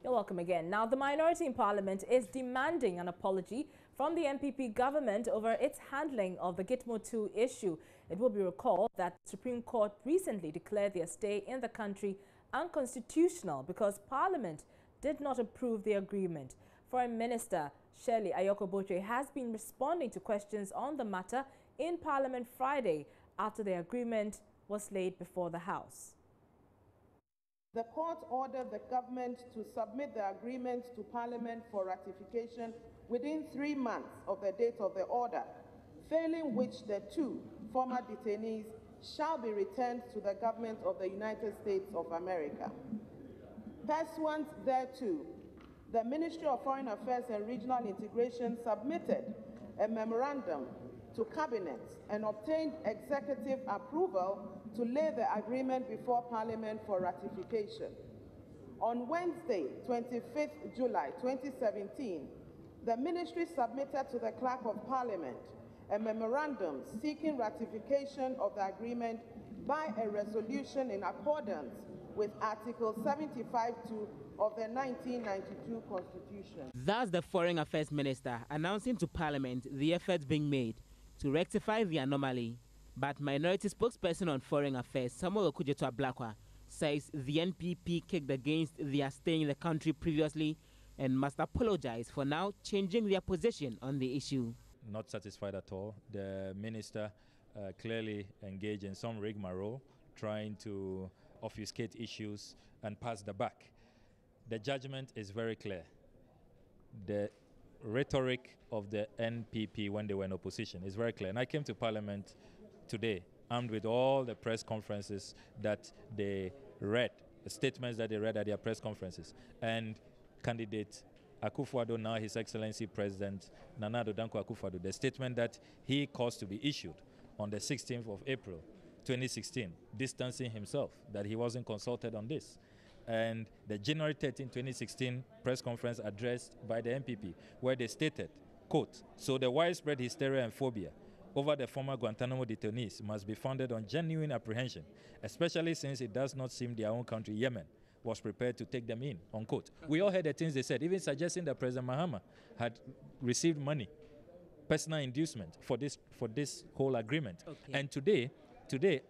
You're welcome again. Now, the minority in Parliament is demanding an apology from the NPP government over its handling of the Gitmo 2 issue. It will be recalled that the Supreme Court recently declared their stay in the country unconstitutional because Parliament did not approve the agreement. Foreign Minister Shirley Ayokoboche has been responding to questions on the matter in Parliament Friday after the agreement was laid before the House. The court ordered the government to submit the agreement to Parliament for ratification within 3 months of the date of the order, failing which the 2 former detainees shall be returned to the government of the United States of America. Pursuant thereto, the Ministry of Foreign Affairs and Regional Integration submitted a memorandum to Cabinet and obtained executive approval to lay the agreement before Parliament for ratification. On Wednesday, 25th July 2017, the Ministry submitted to the Clerk of Parliament a memorandum seeking ratification of the agreement by a resolution in accordance with Article 75(2) of the 1992 Constitution. Thus, the Foreign Affairs Minister announcing to Parliament the efforts being made to rectify the anomaly. But minority spokesperson on Foreign Affairs, Samuel Okujeto Ablakwa, says the NPP kicked against their staying in the country previously and must apologize for now changing their position on the issue. Not satisfied at all. The minister clearly engaged in some rigmarole, trying to obfuscate issues and pass the buck. The judgment is very clear. The rhetoric of the NPP when they were in opposition is very clear. And I came to Parliament today armed with all the press conferences that they read, the statements that they read at their press conferences. And candidate Akufo-Addo, now His Excellency President Nana Addo Dankwa Akufo-Addo, the statement that he caused to be issued on the 16th of April 2016, distancing himself, that he wasn't consulted on this. And the January 13, 2016 press conference addressed by the NPP, where they stated, quote, "So the widespread hysteria and phobia over the former Guantanamo detainees must be founded on genuine apprehension, especially since it does not seem their own country, Yemen, was prepared to take them in," unquote. We all heard the things they said, even suggesting that President Mahama had received money, personal inducement for this whole agreement. Okay. And today,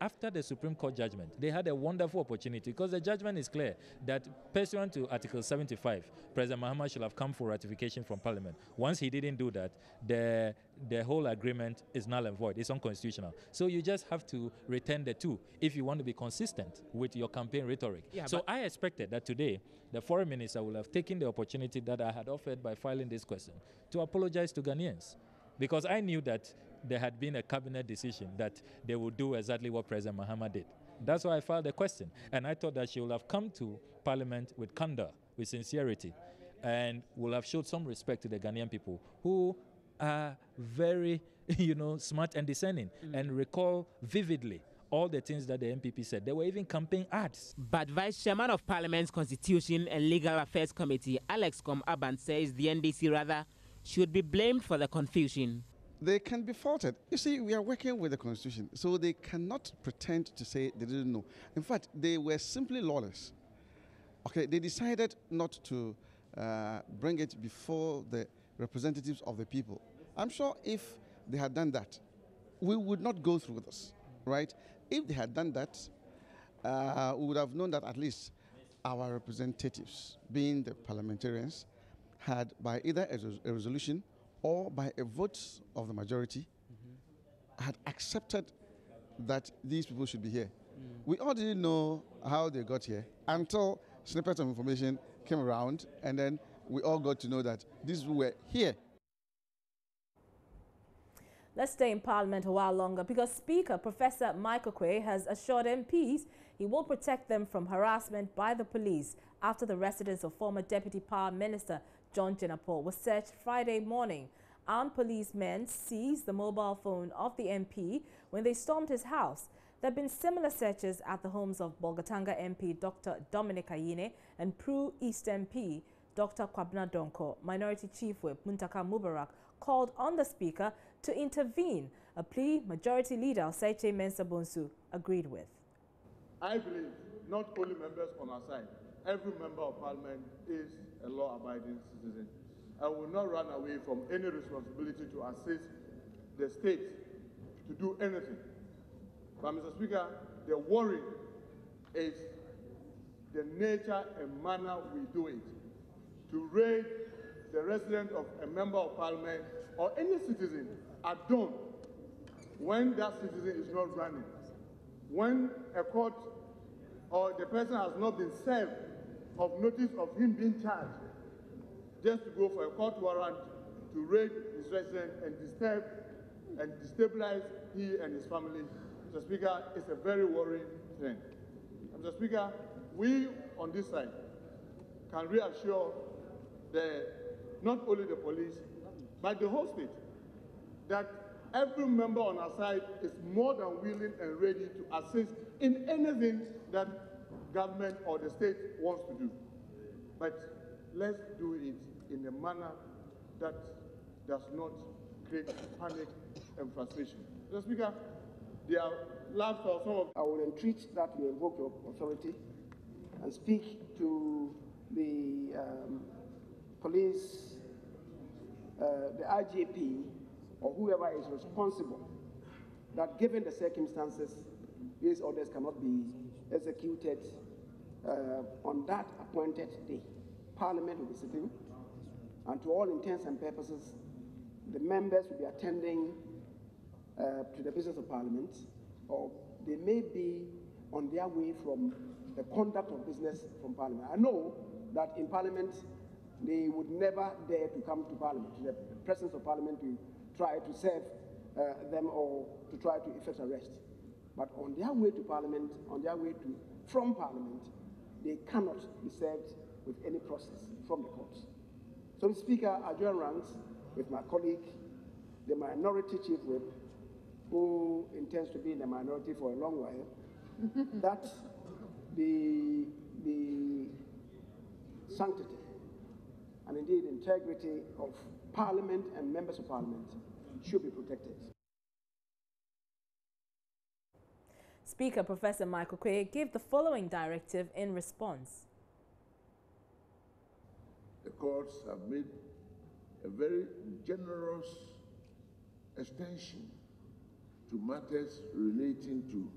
after the Supreme Court judgment, they had a wonderful opportunity because the judgment is clear that pursuant to Article 75, President Mahama should have come for ratification from Parliament. Once he didn't do that, the whole agreement is null and void. It's unconstitutional. So you just have to return the 2 if you want to be consistent with your campaign rhetoric. Yeah, so I expected that today the Foreign Minister will have taken the opportunity that I had offered by filing this question to apologize to Ghanaians, because I knew that there had been a cabinet decision that they would do exactly what President Mahama did. That's why I filed the question. And I thought that she would have come to Parliament with candor, with sincerity, and will have showed some respect to the Ghanaian people who are very, smart and discerning, and recall vividly all the things that the NPP said. There were even campaign ads. But Vice Chairman of Parliament's Constitution and Legal Affairs Committee, Alex Kom-Aban, says the NDC rather should be blamed for the confusion. They can be faulted. You see, we are working with the Constitution, so they cannot pretend to say they didn't know. In fact, they were simply lawless. Okay, they decided not to bring it before the representatives of the people. I'm sure if they had done that, we would not go through this, right? If they had done that, we would have known that at least our representatives, being the parliamentarians, had by either a resolution or by a vote of the majority, had accepted that these people should be here. We all didn't know how they got here until snippets of information came around, and then we all got to know that these people were here. Let's stay in Parliament a while longer because Speaker Professor Michael Quay has assured MPs he will protect them from harassment by the police after the residence of former Deputy Power Minister John Jinapor was searched Friday morning. Armed policemen seized the mobile phone of the MP when they stormed his house. There have been similar searches at the homes of Bolgatanga MP Dr. Dominic Ayine and Pru East MP Dr. Kwabna Donko. Minority Chief Whip Muntaka Mubarak called on the Speaker to intervene, a plea Majority Leader Oseiche Mensah Bonsu agreed with. I believe not only members on our side, every member of parliament is a law-abiding citizen and will not run away from any responsibility to assist the state to do anything. But Mr. Speaker, the worry is the nature and manner we do it. To raid the residence of a member of parliament or any citizen at dawn when that citizen is not running, when a court or the person has not been served of notice of him being charged, just to go for a court warrant to raid his residence and disturb and destabilize he and his family. Mr. Speaker, it's a very worrying thing. Mr. Speaker, we on this side can reassure not only the police, but the whole state, that every member on our side is more than willing and ready to assist in anything that government or the state wants to do. But let's do it in a manner that does not create panic and frustration. Mr. Speaker, there are some of... I will entreat that you invoke your authority and speak to the police, the IGP, or whoever is responsible, that given the circumstances, these orders cannot be executed on that appointed day. Parliament will be sitting, and to all intents and purposes, the members will be attending to the business of Parliament, or they may be on their way from the conduct of business from Parliament. I know that in Parliament, they would never dare to come to Parliament, to the presence of Parliament, to try to serve them or to try to effect arrest. But on their way to Parliament, from Parliament, they cannot be served with any process from the courts. So, Mr. Speaker, I join ranks with my colleague, the Minority Chief Whip, who intends to be in the minority for a long while, that the sanctity and indeed integrity of Parliament and members of Parliament should be protected. Speaker Professor Michael Quay gave the following directive in response. The courts have made a very generous extension to matters relating to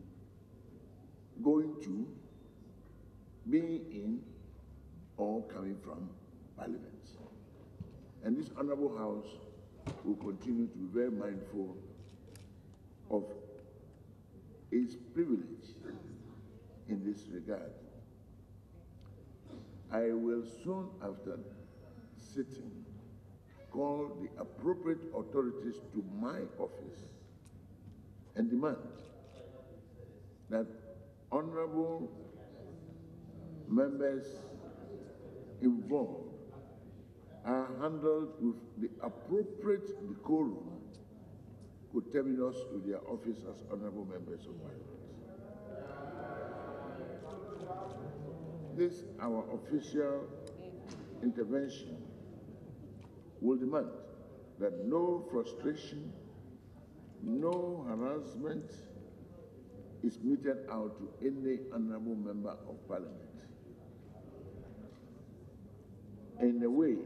going to, being in, or coming from Parliament. And this Honourable House will continue to be very mindful of its privilege in this regard. I will soon after sitting call the appropriate authorities to my office and demand that honourable members involved are handled with the appropriate decorum coterminous to their office as honourable members of Parliament. This, our official intervention, will demand that no frustration, no harassment is meted out to any honourable member of Parliament in a way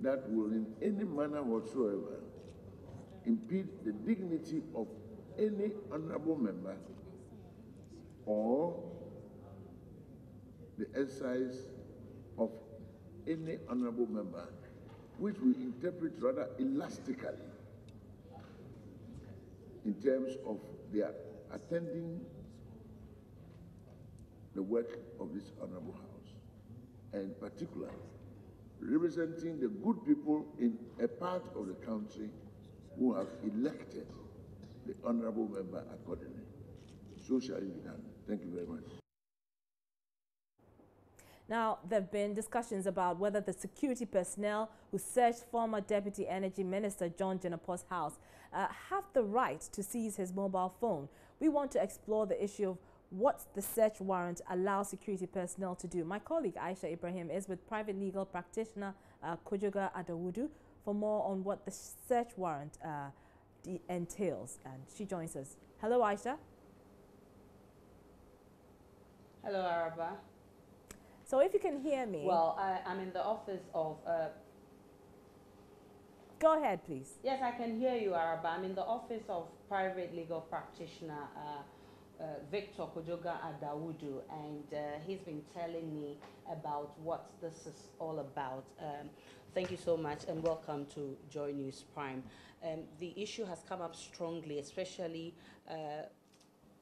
that will in any manner whatsoever impede the dignity of any honourable member or the exercise of any honourable member, which we interpret rather elastically in terms of their attending the work of this honourable house, and particularly representing the good people in a part of the country who have elected the honourable member accordingly. So shall it be done. Thank you very much. Now, there have been discussions about whether the security personnel who searched former Deputy Energy Minister John Jinapor's house have the right to seize his mobile phone. We want to explore the issue of what the search warrant allows security personnel to do. My colleague Aisha Ibrahim is with private legal practitioner Kojoga Adawudu for more on what the search warrant entails, and she joins us. Hello, Aisha. Hello, Araba. So if you can hear me. Well, I'm in the office of... Go ahead, please. Yes, I can hear you, Araba. I'm in the office of private legal practitioner Victor Kojoga Adawudu, and he's been telling me about what this is all about. Thank you so much, and welcome to Joy News Prime. The issue has come up strongly, especially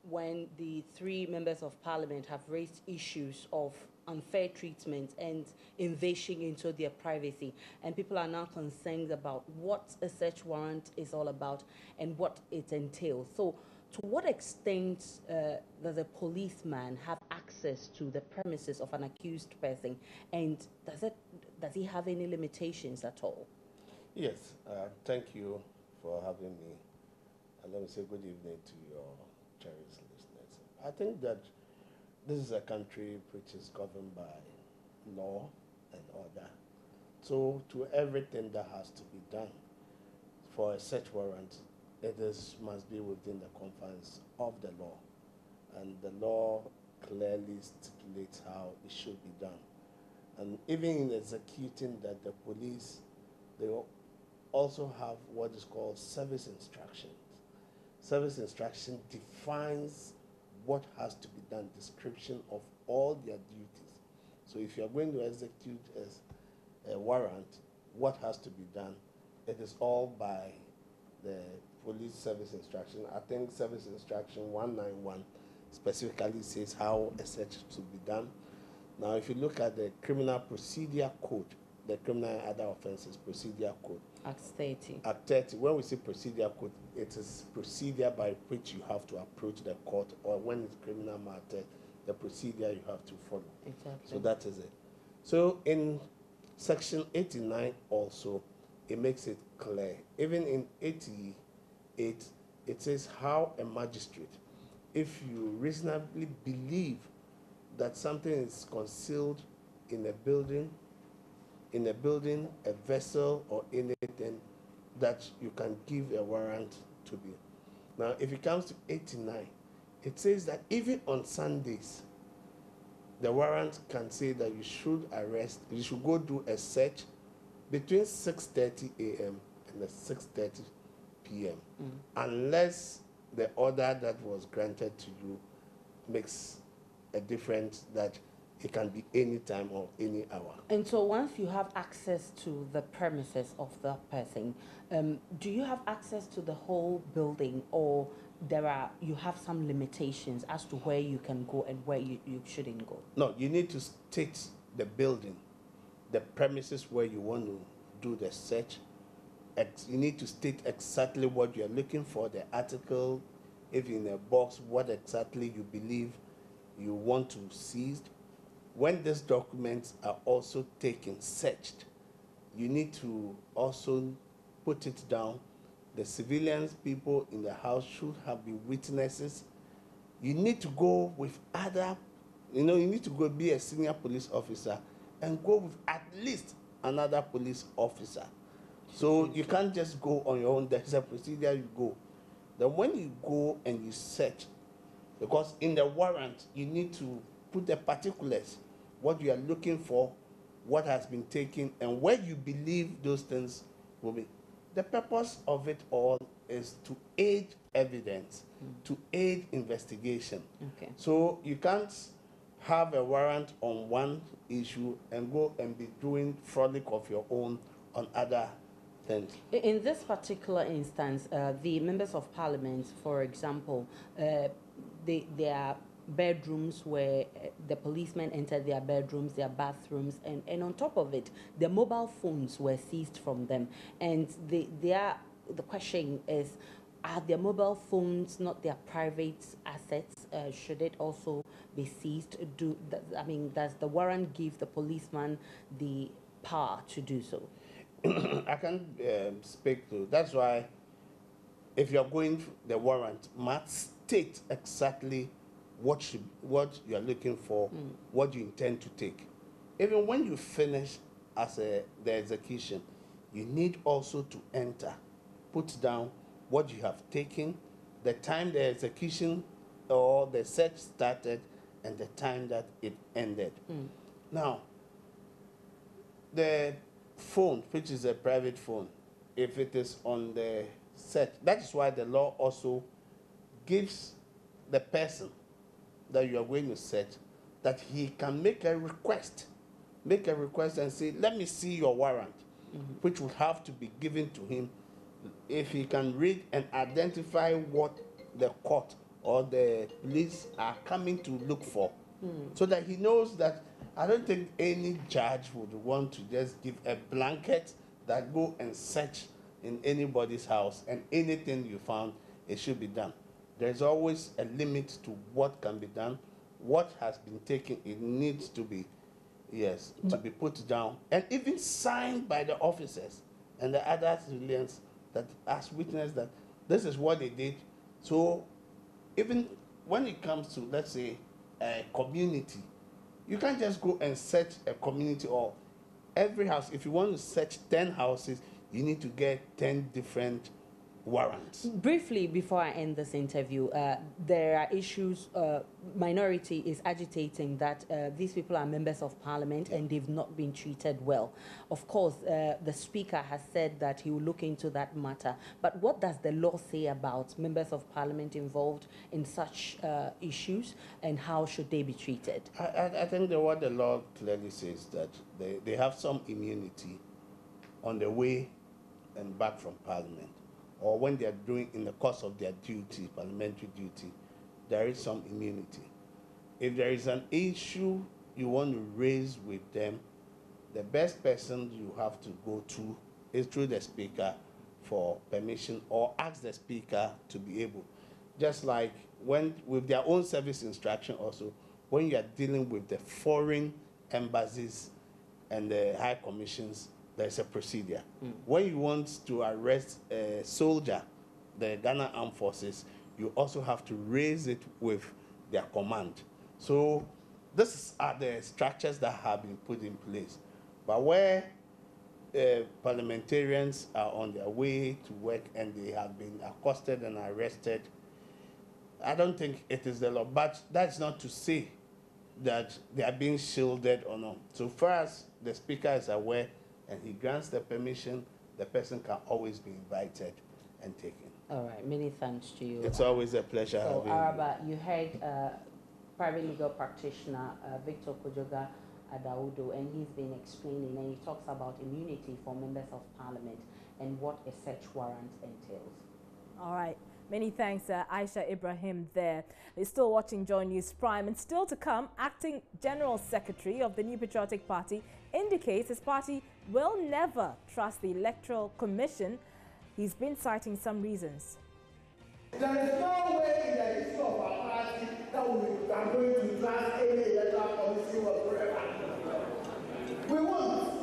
when the three members of parliament have raised issues of unfair treatment and invasion into their privacy. And people are now concerned about what a search warrant is all about and what it entails. So to what extent does a policeman have access to the premises of an accused person, and does he have any limitations at all? Yes, thank you for having me. And let me say good evening to your cherished listeners. I think that this is a country which is governed by law and order. So to everything that has to be done for a search warrant, must be within the confines of the law. And the law clearly stipulates how it should be done. And even in executing that, the police, they also have what is called service instructions. Service instruction defines what has to be done, description of all their duties. So if you're going to execute a warrant, what has to be done, it is all by the police service instruction. I think service instruction 191 specifically says how a search should be done. Now, if you look at the criminal procedure code, the criminal and other offenses procedure code, Act 30. Act 30, when we say procedure code, it is procedure by which you have to approach the court, or when it's criminal matter, the procedure you have to follow. Exactly. So that is it. So in section 89 also, it makes it clear. Even in 88, it says how a magistrate, if you reasonably believe that something is concealed in a building, a vessel, or anything, that you can give a warrant to be. Now, if it comes to 89, it says that even on Sundays, the warrant can say that you should go do a search between 6:30 a.m. and 6:30 p.m. Unless the order that was granted to you makes a difference, that it can be any time or any hour. And so once you have access to the premises of that person, do you have access to the whole building, or you have some limitations as to where you can go and where you shouldn't go? No, you need to state the building, the premises where you want to do the search. You need to state exactly what you're looking for, the article, if in a box, what exactly you believe you want to seize. When these documents are also taken, searched, you need to also put it down. The civilians, people in the house should have been witnesses. You need to go with other, you need to go be a senior police officer and go with at least another police officer. So you can't just go on your own. There's a procedure you go. Then when you go and you search, because in the warrant, you need to put the particulars, what you are looking for, what has been taken, and where you believe those things will be. The purpose of it all is to aid evidence, to aid investigation. Okay. So you can't have a warrant on one issue and go and be doing frolic of your own on other things. In this particular instance, the members of parliament, for example, their bedrooms where the policemen entered their bedrooms, their bathrooms, and on top of it, the mobile phones were seized from them. And the question is, are their mobile phones not their private assets? Should it also be seized? Does the warrant give the policeman the power to do so? I can't speak to. That's why, if you're going the warrant, must state exactly what you are looking for, what you intend to take. Even when you finish the execution, you need also to enter, put down what you have taken, the time the execution or the search started, and the time that it ended. Now, the phone, which is a private phone, if it is on the search, that is why the law also gives the person that you are going to search that he can make a request and say, let me see your warrant, which would have to be given to him if he can read and identify what the court or the police are coming to look for, so that he knows that. I don't think any judge would want to just give a blanket that go and search in anybody's house and anything you found, it should be done. There's always a limit to what can be done. What has been taken, it needs to be, yes, to be put down and even signed by the officers and the other civilians that has witnessed that this is what they did. So even when it comes to, let's say, a community, you can't just go and search a community or every house. If you want to search 10 houses, you need to get 10 different warrants. Briefly, before I end this interview, there are issues, minority is agitating that these people are members of parliament and they've not been treated well. Of course, the speaker has said that he will look into that matter. But what does the law say about members of parliament involved in such issues, and how should they be treated? I think that what the law clearly says that they have some immunity on the way and back from parliament, or when they are doing in the course of their duty, parliamentary duty, there is some immunity. If there is an issue you want to raise with them, the best person you have to go to is through the speaker for permission, or ask the speaker to be able. Just like when with their own service instruction also, when you are dealing with the foreign embassies and the high commissions, there's a procedure. When you want to arrest a soldier, the Ghana Armed Forces, you also have to raise it with their command. So these are the structures that have been put in place. But where parliamentarians are on their way to work and they have been accosted and arrested, I don't think it is the law. But that's not to say that they are being shielded or not. So far as the speaker is aware, and he grants the permission, the person can always be invited and taken. All right, many thanks to you. It's always a pleasure so having Araba, you heard private legal practitioner Victor Kojoga Adawudu, and he's been explaining, and he talks about immunity for members of parliament and what a search warrant entails. All right. Many thanks, Aisha Ibrahim there. You're still watching Joy News Prime, and still to come, Acting General Secretary of the New Patriotic Party indicates his party will never trust the Electoral Commission. He's been citing some reasons. There is no way in the history of our party that we are going to trust any Electoral Commission whatsoever. We won't.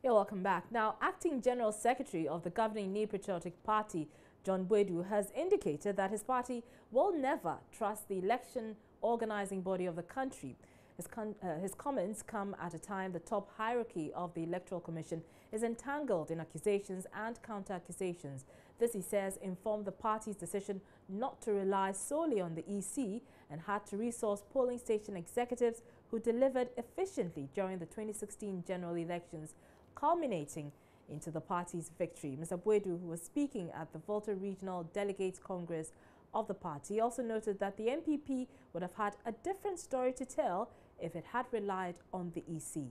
You're welcome back. Now, Acting General Secretary of the governing New Patriotic Party, John Boadu, has indicated that his party will never trust the election organizing body of the country. His comments come at a time the top hierarchy of the Electoral Commission is entangled in accusations and counter-accusations. This, he says, informed the party's decision not to rely solely on the EC and had to resource polling station executives who delivered efficiently during the 2016 general elections, culminating into the party's victory. Mr. Boadu, who was speaking at the Volta Regional Delegates Congress of the party, also noted that the NPP would have had a different story to tell if it had relied on the EC.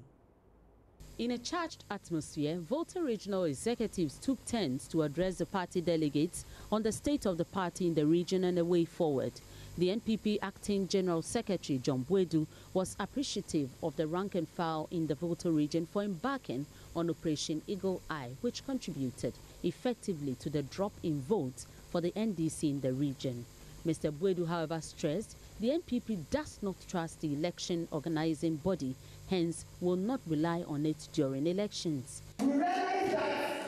In a charged atmosphere, Volta regional executives took turns to address the party delegates on the state of the party in the region and the way forward. The NPP Acting General Secretary, John Boadu, was appreciative of the rank and file in the Volta region for embarking on Operation Eagle Eye, which contributed effectively to the drop in votes for the NDC in the region. Mr. Boadu, however, stressed the NPP does not trust the election organizing body, hence will not rely on it during elections. We realize that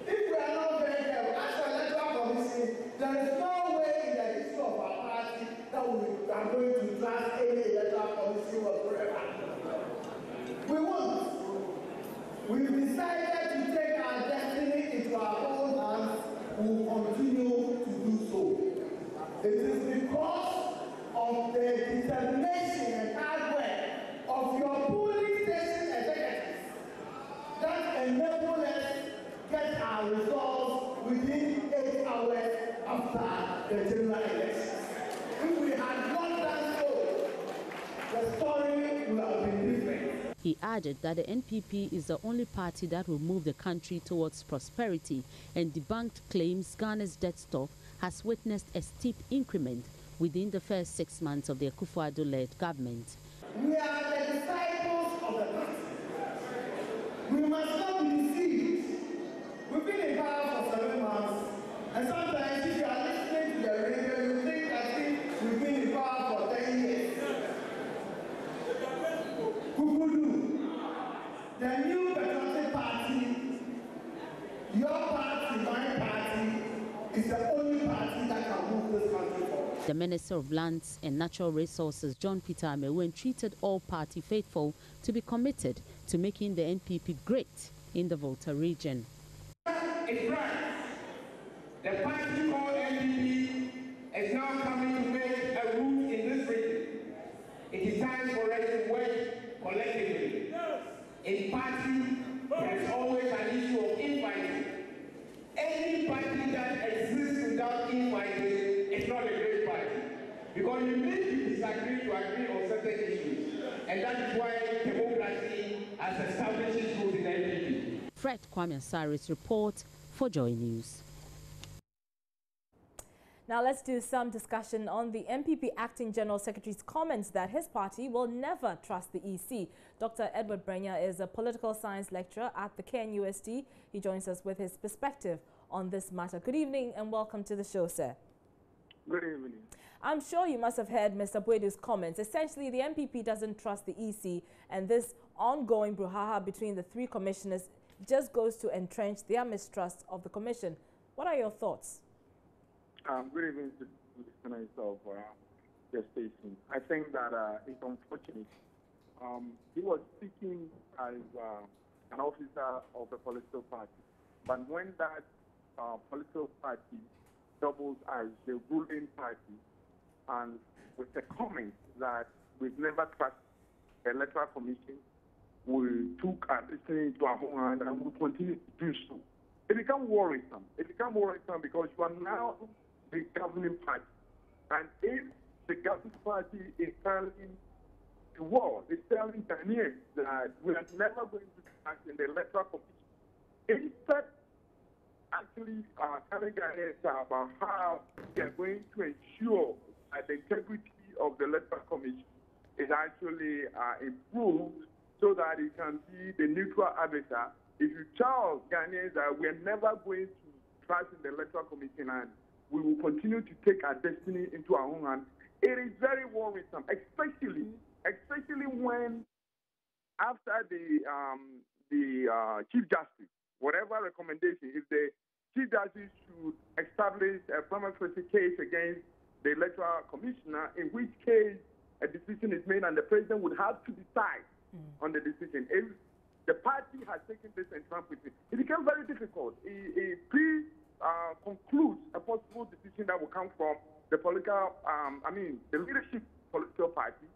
if we are not very careful, as for Electoral Commission, there is no way in the history of our party that we are going to trust any Electoral Commission whatsoever. We won't. We've decided to take our destiny into our own hands. We will continue to do so. It is He added that the NPP is the only party that will move the country towards prosperity and debunked claims Ghana's debt stock has witnessed a steep increment within the first 6 months of the Akufo-Addo-led government. We are the disciples of the party. We must not be deceived. We've been in power for 7 months, and sometimes if you are listening to the radio, you think as if we've been in power for 10 years. Kukudu, the new patriotic party, your party, my party, is the only party that can move this country forward. The Minister of Lands and Natural Resources, John Peter Amewu, entreated all party faithful to be committed to making the NPP great in the Volta region. It's right. The party called NPP is now coming to make a root in this region. It is time for us to work collectively. In party, there is always an issue of infighting. Any party that exists without infighting is not a great party. Because you need to disagree to agree on certain issues. And that is why democracy has established its roots in NPP. Fred Kwame Asari's report for Joy News. Now let's do some discussion on the MPP Acting General Secretary's comments that his party will never trust the EC. Dr. Edward Brenya is a political science lecturer at the KNUST. He joins us with his perspective on this matter. Good evening and welcome to the show, sir. Good evening. I'm sure you must have heard Mr. Boedu's comments. Essentially, the MPP doesn't trust the EC, and this ongoing brouhaha between the three commissioners just goes to entrench their mistrust of the commission. What are your thoughts? Good evening to the listeners of your station. I think that it's unfortunate. He was speaking as an officer of a political party, but when that political party doubles as the ruling party, and with the comment that we've never trusted the Electoral Commission, we took our destiny into our own hand and will continue to do so. It becomes worrisome. It becomes worrisome because you are now the governing party. And if the governing party is telling the world, is telling Ghanaians that we are never going to trust in the Electoral Commission, instead actually telling Ghanaians about how they are going to ensure that the integrity of the Electoral Commission is actually improved so that it can be the neutral arbiter. If you tell Ghanaians that we are never going to trust in the Electoral Commission and we will continue to take our destiny into our own hands, it is very worrisome, especially when after the Chief Justice, whatever recommendation, if the Chief Justice should establish a prima facie case against the Electoral Commissioner, in which case a decision is made and the President would have to decide on the decision. If the party has taken this and trumped it, it becomes very difficult. It concludes a possible decision that will come from the political, the leadership political party.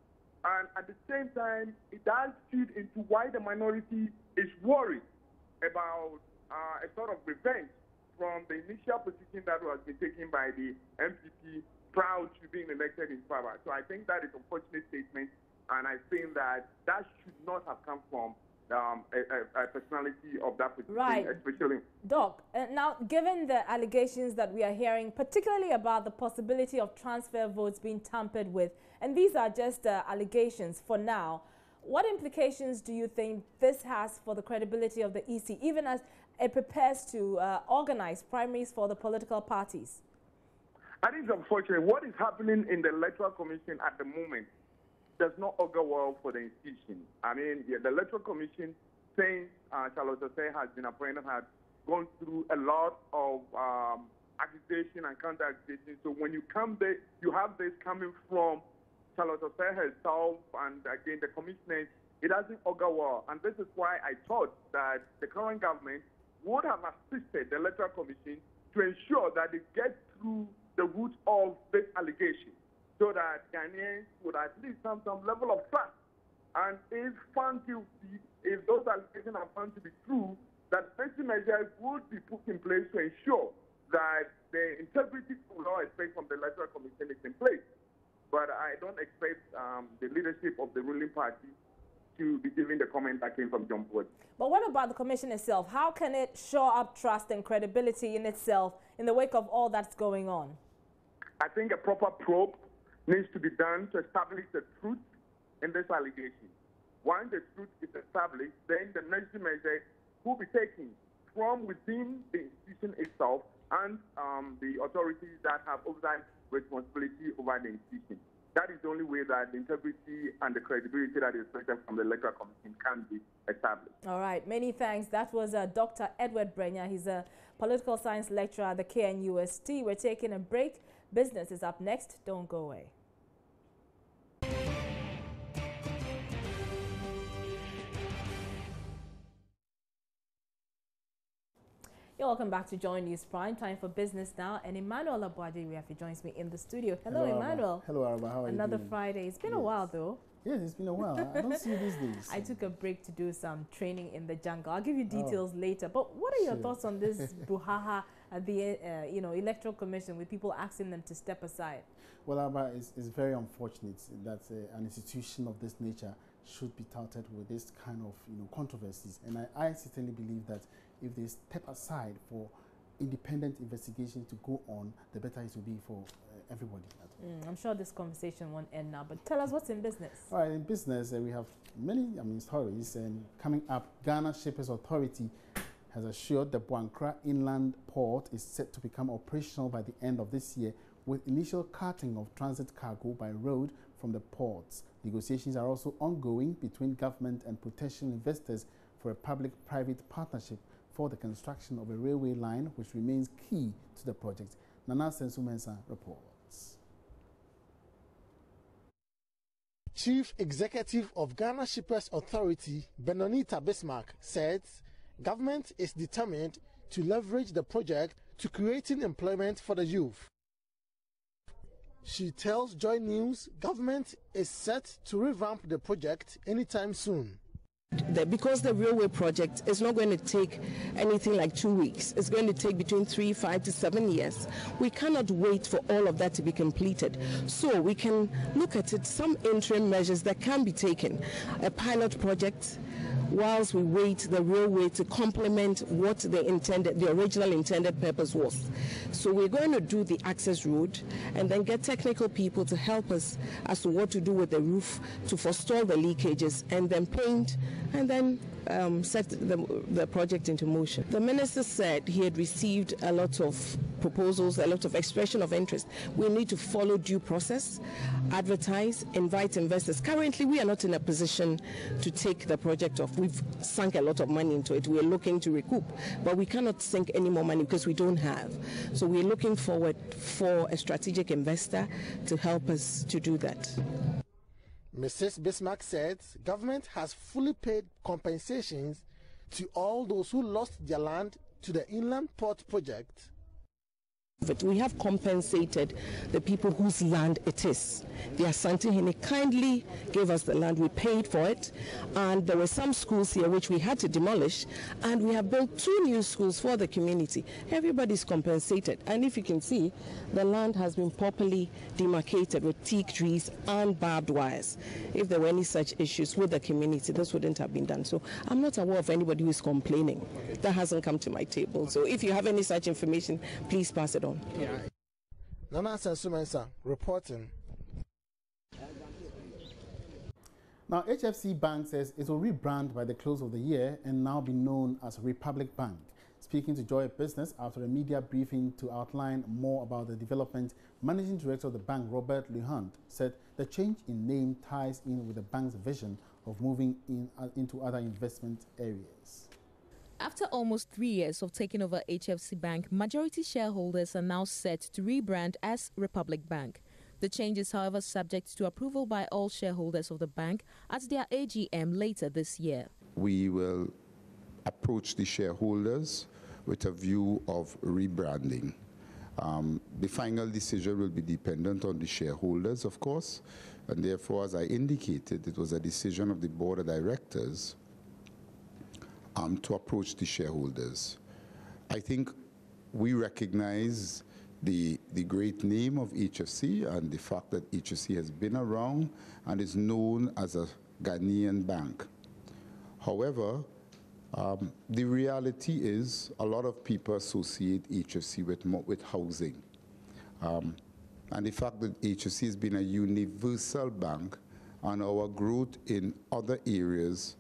And at the same time, it does feed into why the minority is worried about a sort of revenge from the initial position that was been taken by the MPP prior to being elected in power. So I think that is an unfortunate statement, and I think that should not have come from a personality of that position, right. Especially. Doc, now given the allegations that we are hearing, particularly about the possibility of transfer votes being tampered with, and these are just allegations for now, what implications do you think this has for the credibility of the EC, even as it prepares to organize primaries for the political parties? I think it's unfortunate. What is happening in the Electoral Commission at the moment does not augur well for the institution. I mean, the Electoral Commission, since Charlotte Osei has been appointed, has gone through a lot of accusation and counter-accusation. So when you come there, you have this coming from Charlotte Osei herself and again the commissioners. It doesn't augur well. And this is why I thought that the current government would have assisted the Electoral Commission to ensure that they get through the root of this allegation, so that Ghanaians would at least have some level of trust. And if found guilty, if those allegations are found to be true, that safety measures would be put in place to ensure that the integrity of law expected from the Electoral Commission is in place. But I don't expect the leadership of the ruling party to be giving the comment that came from John Ford. But what about the commission itself? How can it shore up trust and credibility in itself in the wake of all that's going on? I think a proper probe needs to be done to establish the truth in this allegation. Once the truth is established, then the necessary measure will be taken from within the institution itself and the authorities that have oversight responsibility over the institution. That is the only way that the integrity and the credibility that is expected from the Electoral Commission can be established. All right, many thanks. That was Dr. Edward Brenya. He's a political science lecturer at the KNUST. We're taking a break. Business is up next. Don't go away. You're welcome back to Joy News Prime. Time for business now. And Emmanuel Abwadiri joins me in the studio. Hello, Emmanuel. Hello, Araba. How are you doing? Another Friday. It's been a while, though. Yes, it's been a while. I don't see you these days. I took a break to do some training in the jungle. I'll give you details later. But what are your thoughts on this brouhaha at the Electoral Commission with people asking them to step aside? Well, Araba, it's very unfortunate that an institution of this nature should be touted with this kind of controversies. And I certainly believe that if they step aside for independent investigation to go on, the better it will be for everybody. I'm sure this conversation won't end now, but tell us what's in business. All right, in business, we have many stories. And coming up, Ghana Shippers Authority has assured the Buankra Inland Port is set to become operational by the end of this year, with initial carting of transit cargo by road from the ports. Negotiations are also ongoing between government and potential investors for a public-private partnership for the construction of a railway line, which remains key to the project. Nana Sensumensa reports. Chief Executive of Ghana Shippers Authority, Benonita Bismarck, said government is determined to leverage the project to creating employment for the youth. She tells Joy News government is set to revamp the project anytime soon. Because the railway project is not going to take anything like 2 weeks, it's going to take between 3, 5 to 7 years. We cannot wait for all of that to be completed. So we can look at it, some interim measures that can be taken. A pilot project, whilst we wait the railway to complement what the original intended purpose was. So we're going to do the access road and then get technical people to help us as to what to do with the roof to forestall the leakages, and then paint, and then set the project into motion. The minister said he had received a lot of proposals, a lot of expression of interest. We need to follow due process, advertise, invite investors. Currently, we are not in a position to take the project off. We've sunk a lot of money into it. We're looking to recoup, but we cannot sink any more money because we don't have. So we're looking forward for a strategic investor to help us to do that. Mrs. Bismarck said government has fully paid compensations to all those who lost their land to the inland port project. But we have compensated the people whose land it is. The Asante Hene kindly gave us the land, we paid for it, and there were some schools here which we had to demolish, and we have built 2 new schools for the community. Everybody's compensated, and if you can see, the land has been properly demarcated with teak trees and barbed wires. If there were any such issues with the community, this wouldn't have been done. So I'm not aware of anybody who is complaining. That hasn't come to my table. So if you have any such information, please pass it on. Yeah. Nana Sensumensa reporting. Now, HFC Bank says it will rebrand by the close of the year and now be known as Republic Bank. Speaking to Joy Business after a media briefing to outline more about the development, Managing Director of the bank, Robert Luhant, said the change in name ties in with the bank's vision of moving into other investment areas. After almost 3 years of taking over HFC Bank, majority shareholders are now set to rebrand as Republic Bank. The change is, however, subject to approval by all shareholders of the bank at their AGM later this year. We will approach the shareholders with a view of rebranding. The final decision will be dependent on the shareholders, of course, and therefore, as I indicated, it was a decision of the board of directors to approach the shareholders. I think we recognize the great name of HFC and the fact that HFC has been around and is known as a Ghanaian bank. However, the reality is a lot of people associate HFC with housing. And the fact that HFC has been a universal bank and our growth in other areas,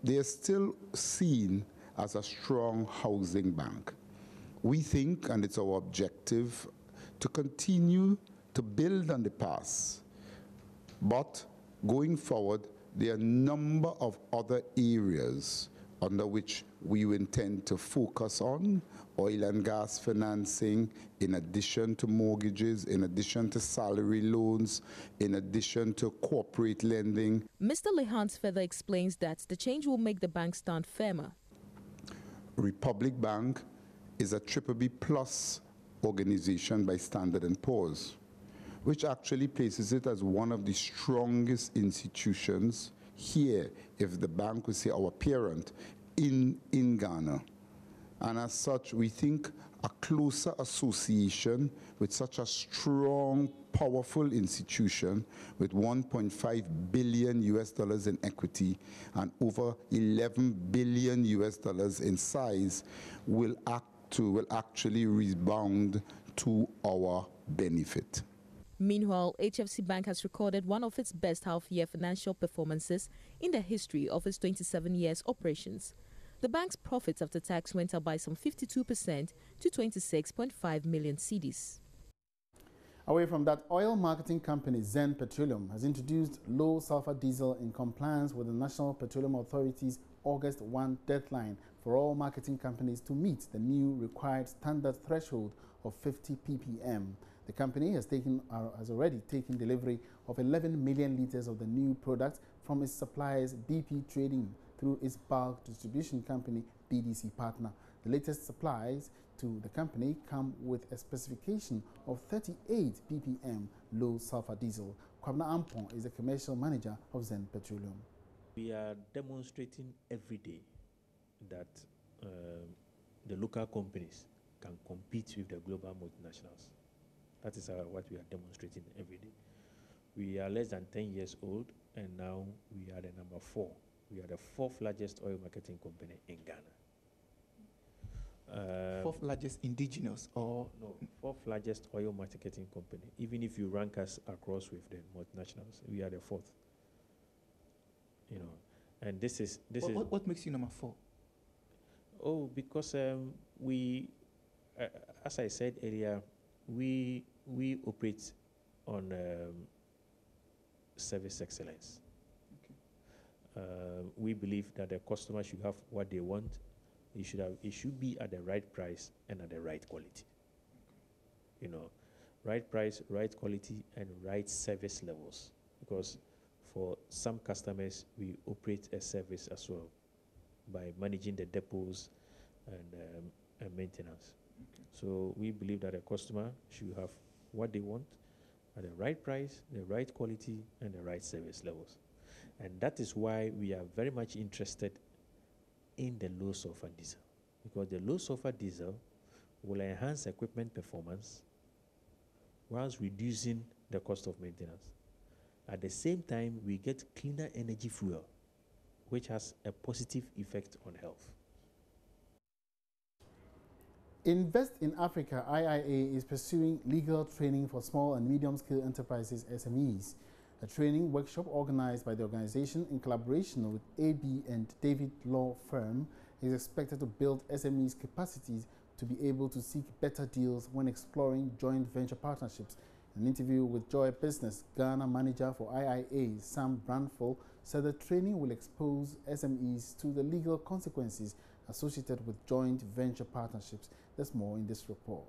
they are still seen as a strong housing bank. We think, and it's our objective, to continue to build on the past. But going forward, there are a number of other areas under which we intend to focus on: oil and gas financing, in addition to mortgages, in addition to salary loans, in addition to corporate lending. Mr. Lehans further explains that the change will make the bank stand firmer. Republic Bank is a BBB plus organization by Standard & Poor's, which actually places it as one of the strongest institutions here, if the bank would say our parent, in Ghana. And as such, we think a closer association with such a strong, powerful institution with $1.5 billion in equity and over $11 billion in size will actually rebound to our benefit. Meanwhile, HFC Bank has recorded one of its best half-year financial performances in the history of its 27 years operations. The bank's profits after tax went up by some 52% to 26.5 million cedis. Away from that, oil marketing company Zen Petroleum has introduced low-sulfur diesel in compliance with the National Petroleum Authority's August 1 deadline for all marketing companies to meet the new required standard threshold of 50 ppm. The company has already taken delivery of 11 million litres of the new product from its suppliers BP Trading through its bulk distribution company BDC Partner. The latest supplies to the company come with a specification of 38 ppm low sulfur diesel. Kwabna Ampon is the commercial manager of Zen Petroleum. We are demonstrating every day that the local companies can compete with the global multinationals. That is what we are demonstrating every day. We are less than 10 years old, and now we are the number 4. We are the 4th largest oil marketing company in Ghana. 4th largest indigenous, or? No, 4th largest oil marketing company. Even if you rank us across with the multinationals, we are the 4th. You know, and this is what makes you number 4? Oh, because we, as I said earlier, we operate on service excellence. We believe that the customer should have what they want. It should be at the right price and at the right quality. You know, right price, right quality, and right service levels. Because for some customers, we operate a service as well by managing the depots and maintenance. Okay. So we believe that a customer should have what they want at the right price, the right quality, and the right service levels. And that is why we are very much interested in the low sulfur diesel, because the low sulfur diesel will enhance equipment performance whilst reducing the cost of maintenance. At the same time, we get cleaner energy fuel, which has a positive effect on health. Invest in Africa IIA is pursuing legal training for small and medium-scale enterprises, SMEs. A training workshop organized by the organization in collaboration with AB and David Law Firm is expected to build SMEs' capacities to be able to seek better deals when exploring joint venture partnerships. In an interview with Joy Business, Ghana manager for IIA, Sam Brandful, said the training will expose SMEs to the legal consequences associated with joint venture partnerships. There's more in this report.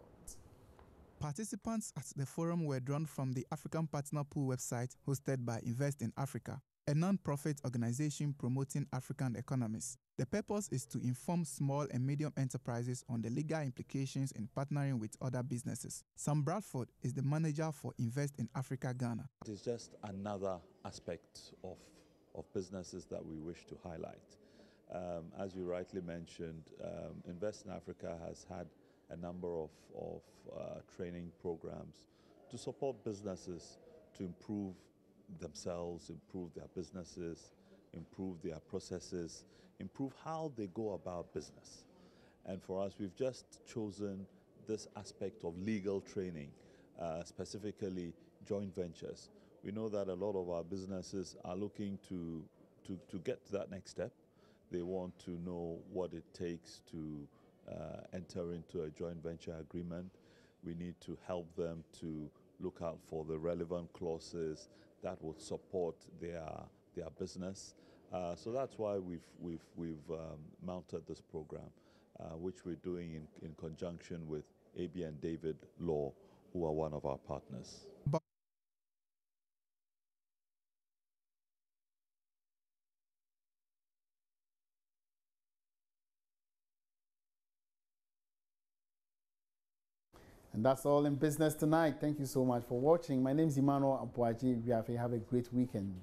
Participants at the forum were drawn from the African Partner Pool website hosted by Invest in Africa, a non-profit organization promoting African economies. The purpose is to inform small and medium enterprises on the legal implications in partnering with other businesses. Sam Bradford is the manager for Invest in Africa Ghana. It is just another aspect of businesses that we wish to highlight. As you rightly mentioned, Invest in Africa has had a number of training programs to support businesses to improve themselves, improve their businesses, improve their processes, improve how they go about business. And for us, we've just chosen this aspect of legal training, specifically joint ventures. We know that a lot of our businesses are looking to get to that next step. They want to know what it takes to enter into a joint venture agreement. We need to help them to look out for the relevant clauses that will support their business. So that's why we've mounted this program, which we're doing in conjunction with AB and David Law, who are one of our partners. And that's all in business tonight. Thank you so much for watching. My name is Emmanuel Abuaji. Have a great weekend.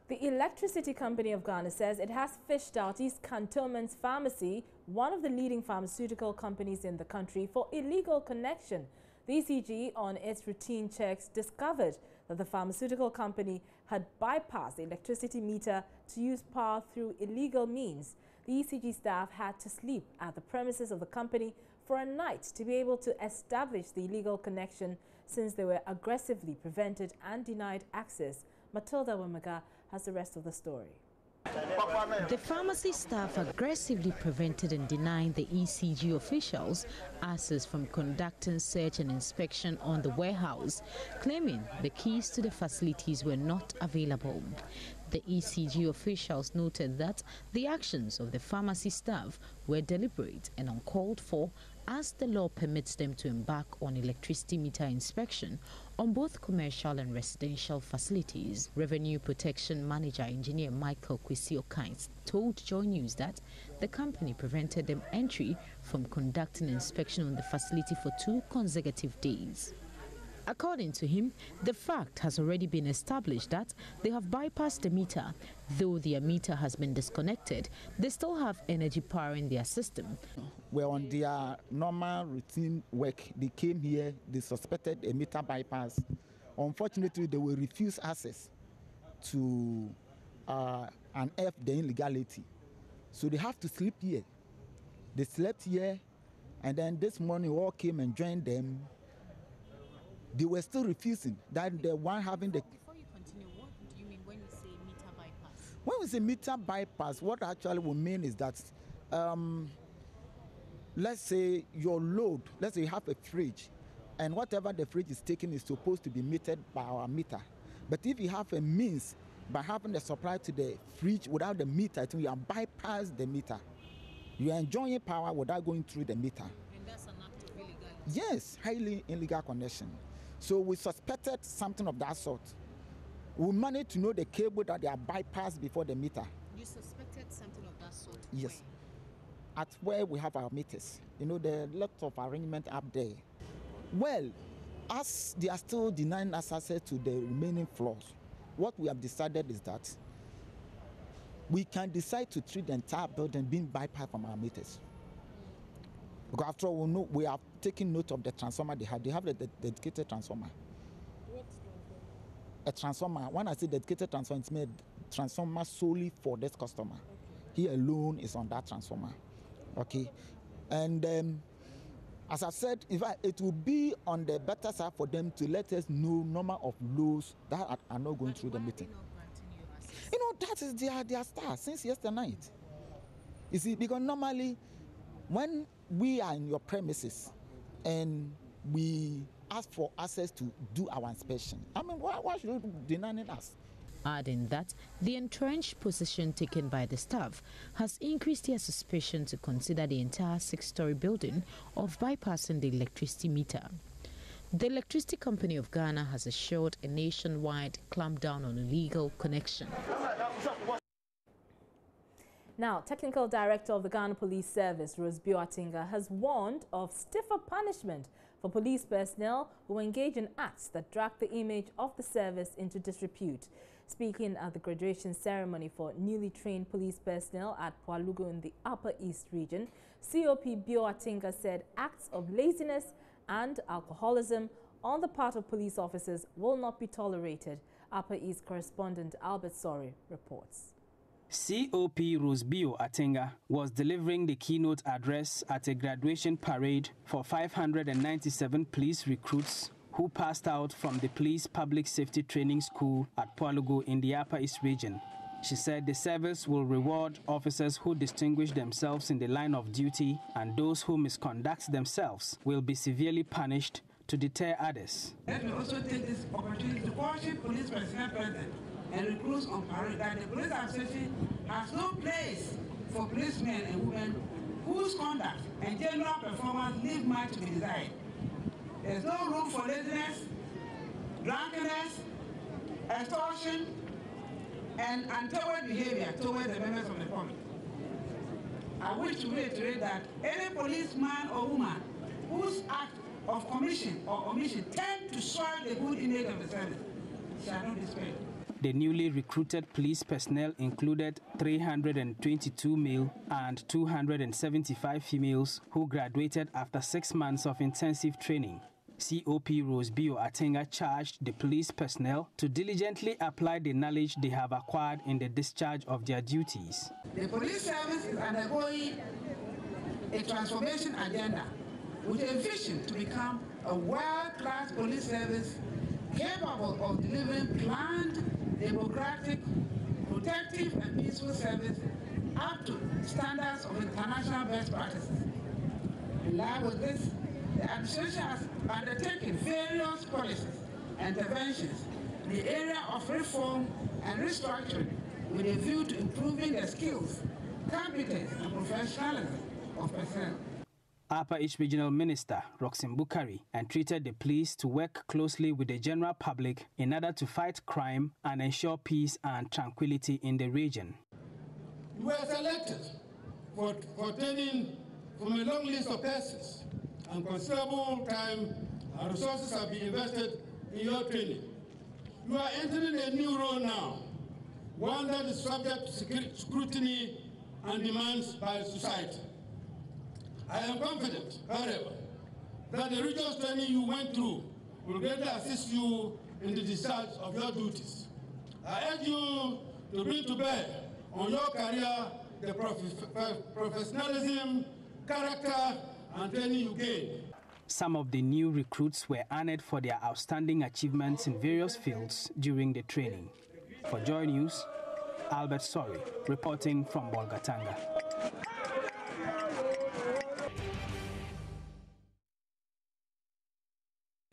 The Electricity Company of Ghana says it has fished out East Cantonment's pharmacy, one of the leading pharmaceutical companies in the country, for illegal connection. The ECG, on its routine checks, discovered that the pharmaceutical company had bypassed the electricity meter to use power through illegal means. The ECG staff had to sleep at the premises of the company for a night to be able to establish the illegal connection, since they were aggressively prevented and denied access. Matilda Wamaga has the rest of the story. The pharmacy staff aggressively prevented and denied the ECG officials access from conducting search and inspection on the warehouse, claiming the keys to the facilities were not available. The ECG officials noted that the actions of the pharmacy staff were deliberate and uncalled for, as the law permits them to embark on electricity meter inspection on both commercial and residential facilities. Revenue Protection Manager Engineer Michael Kwesi told Joy News that the company prevented them entry from conducting inspection on the facility for 2 consecutive days. According to him, the fact has already been established that they have bypassed the meter. Though their meter has been disconnected, they still have energy powering their system. We're on their normal routine work. They came here, they suspected a meter bypass. Unfortunately, they will refuse access to unearth the illegality. So they have to sleep here. They slept here, and then this morning we all came and joined them. They were still refusing. That the one having the... Before you continue, what do you mean when you say meter bypass? When we say meter bypass, what actually we mean is that, let's say your load, let's say you have a fridge, and whatever the fridge is taking is supposed to be metered by our meter. But if you have a means by having the supply to the fridge without the meter, you are bypass the meter. You are enjoying power without going through the meter. And that's an act of illegality? Yes, highly illegal connection. So we suspected something of that sort. We managed to know the cable that they are bypassed before the meter. You suspected something of that sort? Yes. At where we have our meters. You know, there are lots of arrangement up there. Well, as they are still denying us access to the remaining floors, what we have decided is that we can decide to treat the entire building being bypassed from our meters. Because after all, we know we are taking note of the transformer they have. They have a dedicated transformer. A transformer. When I say dedicated transformer, it's made transformer solely for this customer. Okay. He alone is on that transformer. Okay. And as I said, in fact, it will be on the better side for them to let us know number of loads that are not going through the meeting. You know, that is their star since yesterday night. You see, because normally when we are in your premises and we ask for access to do our inspection, I mean, why should you deny us? Adding that the entrenched position taken by the staff has increased their suspicion to consider the entire 6-story building of bypassing the electricity meter. The Electricity Company of Ghana has assured a nationwide clampdown on illegal connection. Now, Technical Director of the Ghana Police Service, Rose Bioatinga, has warned of stiffer punishment for police personnel who engage in acts that drag the image of the service into disrepute. Speaking at the graduation ceremony for newly trained police personnel at Pwalugu in the Upper East region, COP Bio Atinga said acts of laziness and alcoholism on the part of police officers will not be tolerated. Upper East correspondent Albert Sori reports. COP Rosebio Atinga was delivering the keynote address at a graduation parade for 597 police recruits who passed out from the Police Public Safety Training School at Pwalugu in the Upper East region. She said the service will reward officers who distinguish themselves in the line of duty, and those who misconduct themselves will be severely punished to deter others. Let me also take this opportunity to caution police personnel present and recruits on parade that the police association has no place for policemen and women whose conduct and general performance leave much to be desired. There's no room for laziness, drunkenness, extortion, and untoward behavior towards the members of the public. I wish to reiterate that any policeman or woman whose act of commission or omission tend to soil the good image of the service shall not be spared. The newly recruited police personnel included 322 male and 275 females who graduated after 6 months of intensive training. COP Rosebio Atinga charged the police personnel to diligently apply the knowledge they have acquired in the discharge of their duties. The police service is undergoing a transformation agenda with a vision to become a world-class police service capable of delivering planned, democratic, protective, and peaceful service up to standards of international best practices. In line with this, the administration has undertaken various policies and interventions in the area of reform and restructuring with a view to improving the skills, competence, and professionalism of personnel. Upper East Regional Minister Roxin Bukari entreated the police to work closely with the general public in order to fight crime and ensure peace and tranquility in the region. You were selected for training from a long list of persons, and considerable time and resources have been invested in your training. You are entering a new role now, one that is subject to scrutiny and demands by society. I am confident, however, that the rigorous training you went through will greatly assist you in the discharge of your duties. I urge you to bring to bear on your career the professionalism, character, and training you gain. Some of the new recruits were honored for their outstanding achievements in various fields during the training. For Joy News, Albert Sori, reporting from Bolgatanga.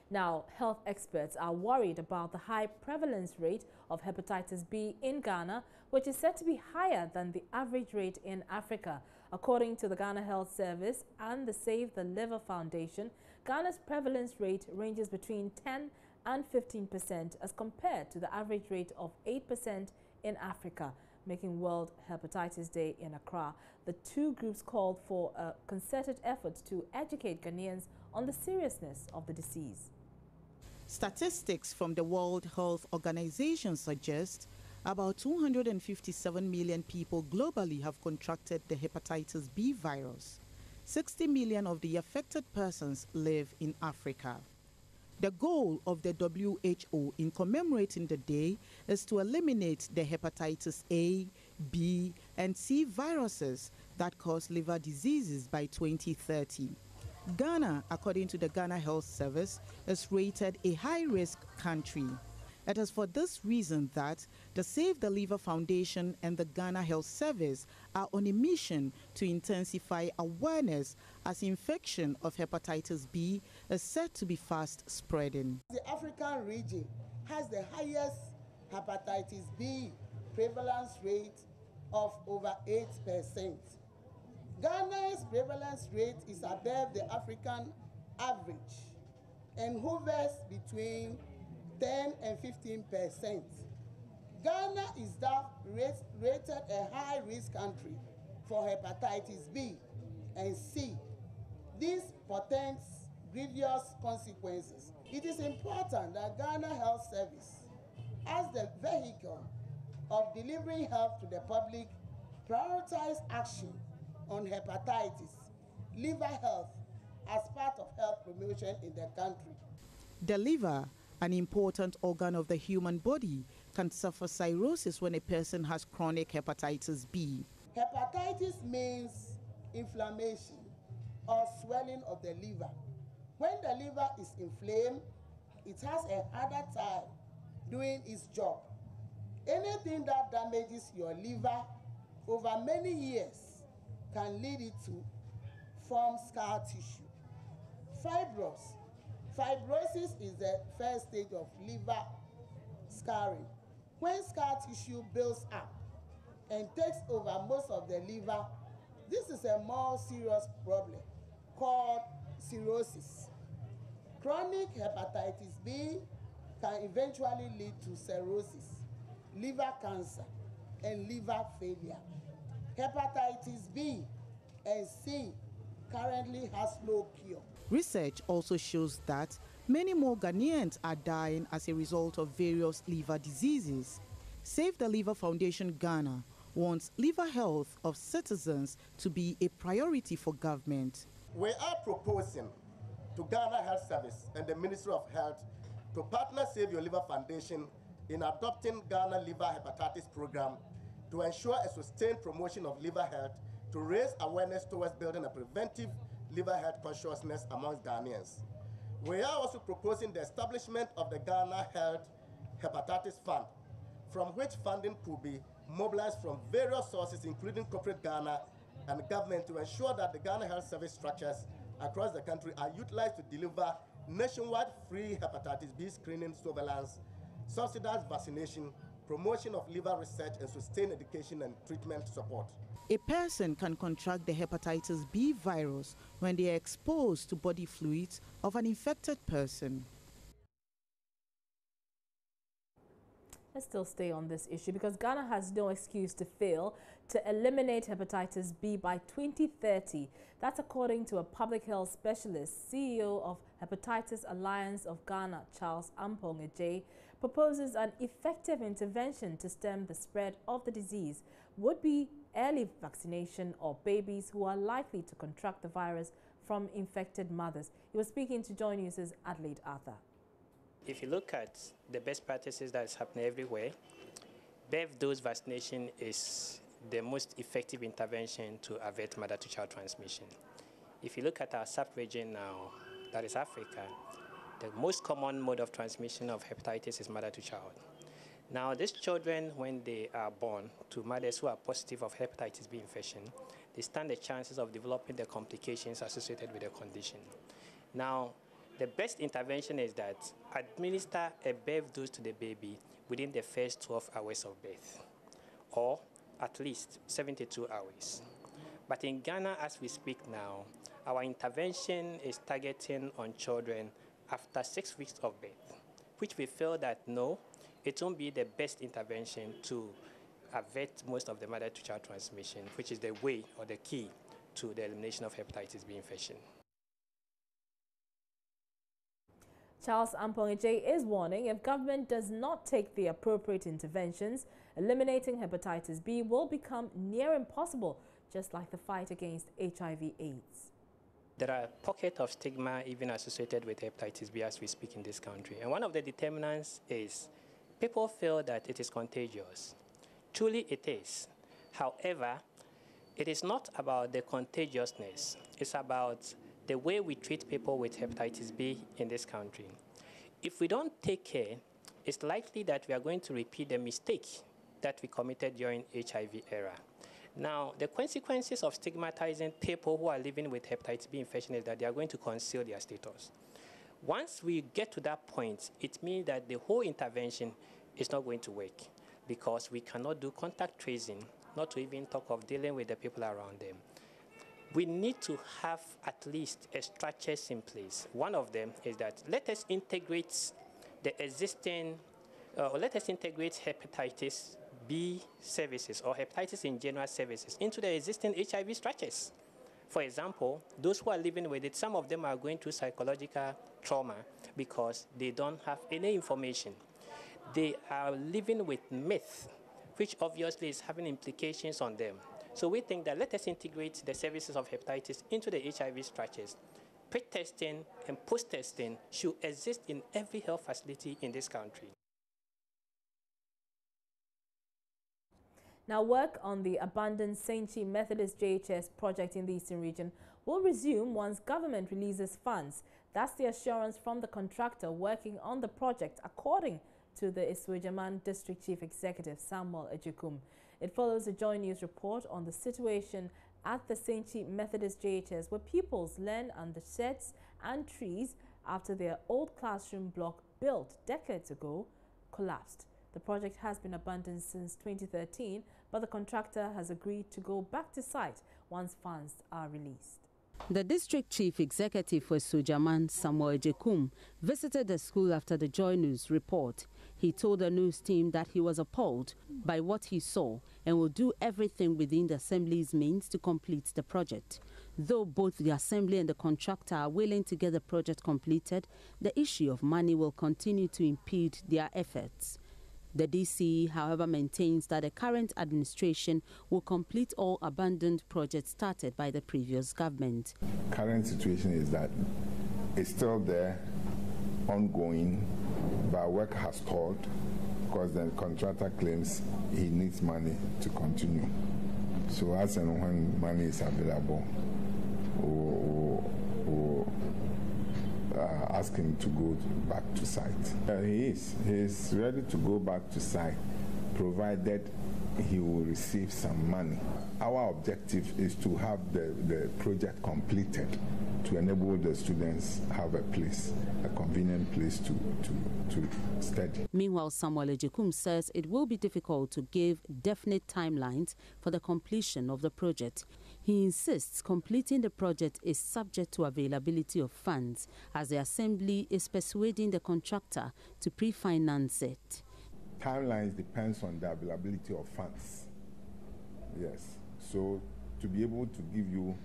Now, health experts are worried about the high prevalence rate of hepatitis B in Ghana, which is said to be higher than the average rate in Africa. According to the Ghana Health Service and the Save the Liver Foundation, Ghana's prevalence rate ranges between 10 and 15% as compared to the average rate of 8% in Africa. Making World Hepatitis Day in Accra, the two groups called for a concerted effort to educate Ghanaians on the seriousness of the disease. Statistics from the World Health Organization suggest about 257 million people globally have contracted the hepatitis B virus. 60 million of the affected persons live in Africa. The goal of the WHO in commemorating the day is to eliminate the hepatitis A, B, and C viruses that cause liver diseases by 2030. Ghana, according to the Ghana Health Service, is rated a high-risk country. It is for this reason that the Save the Liver Foundation and the Ghana Health Service are on a mission to intensify awareness as infection of hepatitis B is said to be fast spreading. The African region has the highest hepatitis B prevalence rate of over 8%. Ghana's prevalence rate is above the African average and hovers between 10 and 15%. Ghana is rated a high-risk country for hepatitis B and C. This portends grievous consequences. It is important that Ghana Health Service, as the vehicle of delivering health to the public, prioritize action on hepatitis, liver health as part of health promotion in the country. The liver, an important organ of the human body, can suffer cirrhosis when a person has chronic hepatitis B. Hepatitis means inflammation or swelling of the liver. When the liver is inflamed, it has a harder time doing its job. Anything that damages your liver over many years can lead it to form scar tissue. Fibrosis is the first stage of liver scarring. When scar tissue builds up and takes over most of the liver, this is a more serious problem called cirrhosis. Chronic hepatitis B can eventually lead to cirrhosis, liver cancer, and liver failure. Hepatitis B and C currently has no cure. Research also shows that many more Ghanaians are dying as a result of various liver diseases. Save the Liver Foundation Ghana wants liver health of citizens to be a priority for government. We are proposing to Ghana Health Service and the Ministry of Health to partner Save Your Liver Foundation in adopting Ghana Liver Hepatitis Program to ensure a sustained promotion of liver health, to raise awareness towards building a preventive liver health consciousness amongst Ghanaians. We are also proposing the establishment of the Ghana Health Hepatitis Fund, from which funding could be mobilized from various sources, including corporate Ghana and government, to ensure that the Ghana Health Service structures across the country are utilized to deliver nationwide free hepatitis B screening, surveillance, subsidized vaccination, promotion of liver research, and sustained education and treatment support. A person can contract the hepatitis B virus when they are exposed to body fluids of an infected person. Let's still stay on this issue because Ghana has no excuse to fail to eliminate hepatitis B by 2030. That's according to a public health specialist. CEO of Hepatitis Alliance of Ghana, Charles Ampong Ejay, proposes an effective intervention to stem the spread of the disease would be early vaccination of babies who are likely to contract the virus from infected mothers. He was speaking to Joy News' Adelaide Arthur. If you look at the best practices that is happening everywhere, BEV dose vaccination is the most effective intervention to avert mother-to-child transmission. If you look at our sub-region now, that is Africa, the most common mode of transmission of hepatitis is mother-to-child. Now, these children, when they are born to mothers who are positive of hepatitis B infection, they stand the chances of developing the complications associated with the condition. Now, the best intervention is that administer a BEV dose to the baby within the first 12 hours of birth, or at least 72 hours. But in Ghana, as we speak now, our intervention is targeting on children after 6 weeks of birth, which we feel that no, it won't be the best intervention to avert most of the mother-to-child transmission, which is the way or the key to the elimination of hepatitis B infection. Charles Ampong Ejay is warning if government does not take the appropriate interventions, eliminating hepatitis B will become near impossible, just like the fight against HIV/AIDS. There are pockets of stigma even associated with hepatitis B as we speak in this country. And one of the determinants is people feel that it is contagious. Truly it is. However, it is not about the contagiousness. It's about the way we treat people with hepatitis B in this country. If we don't take care, it's likely that we are going to repeat the mistake that we committed during HIV era. Now, the consequences of stigmatizing people who are living with hepatitis B infection is that they are going to conceal their status. Once we get to that point, it means that the whole intervention is not going to work because we cannot do contact tracing, not to even talk of dealing with the people around them. We need to have at least a structures in place. One of them is that let us integrate the existing, let us integrate hepatitis B services or hepatitis in general services into the existing HIV structures. For example, those who are living with it, some of them are going through psychological trauma because they don't have any information. They are living with myth, which obviously is having implications on them. So we think that let us integrate the services of hepatitis into the HIV structures. Pre-testing and post-testing should exist in every health facility in this country. Now, work on the abandoned St. Chi Methodist JHS project in the Eastern region will resume once government releases funds. That's the assurance from the contractor working on the project, according to the Isuejaman District Chief Executive Samuel Ejekum. It follows a Joy News report on the situation at the St. Chi Methodist JHS, where pupils learn under sheds and trees after their old classroom block built decades ago collapsed. The project has been abandoned since 2013, but the contractor has agreed to go back to site once funds are released. The district chief executive for Isuejaman, Samuel Ejekum, visited the school after the Joy News report. He told the news team that he was appalled by what he saw and will do everything within the assembly's means to complete the project. Though both the assembly and the contractor are willing to get the project completed, the issue of money will continue to impede their efforts. The DCE, however, maintains that the current administration will complete all abandoned projects started by the previous government. Current situation is that it's still there, ongoing, but work has stalled because the contractor claims he needs money to continue. So as and when money is available, we'll ask him to go back to site. He's ready to go back to site, provided he will receive some money. Our objective is to have the project completed to enable the students have a place, a convenient place to study. Meanwhile, Samuel Ejekum says it will be difficult to give definite timelines for the completion of the project. He insists completing the project is subject to availability of funds, as the Assembly is persuading the contractor to pre-finance it. Timelines depends on the availability of funds. Yes. So to be able to give you